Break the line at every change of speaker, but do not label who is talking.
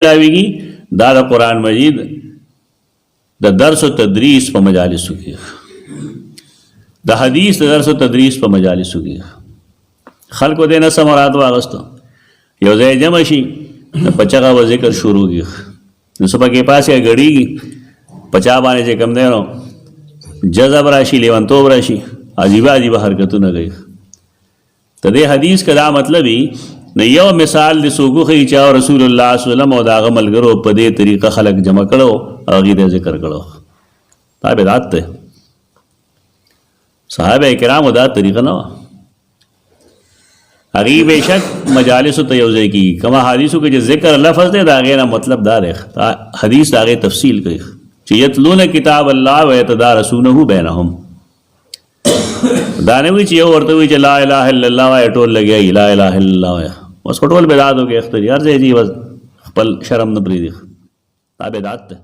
ملاویږي دا د قرآن مجید د درس و تدریس په مجالسو کې، د حدیث د درس و تدریس په مجالسو کې خلکو دې نه څه مراد واغستو، یو ځای جمع شي د پچغه و ذکر شروع کی نو صبح کې پاسه غړیږي پچا باندې چې کم دی نو جذب راشي، لیونتوب راشي، عجیبه عجیبه حرکتونه کوي. ته دې حدیث کا دا مطلب ای نه یو مثال د سوګو خي چې رسول الله صلی الله علیه وسلم او دا عملګرو په دې طریقه خلق جمع کړو او غیر ذکر کړو، دا بدعت ده. صحابه کرام دا طریقه نه هغه بشک مجالس ته یو ځای کی کما حدیثو کې چې ذکر لفظ ده دا غیر مطلب دا ده، حدیث دا غیر تفصیل کوي چې یتلون کتاب الله و یتدارسونه بینهم، دا نه وی چې یو ورته وی چې لا اله الا الله وای ټول لګي لا اله الا الله وای اوس ټول بدعت وګي اختیار ځای دی خپل شرم نه پریدي، دا بدعت ده.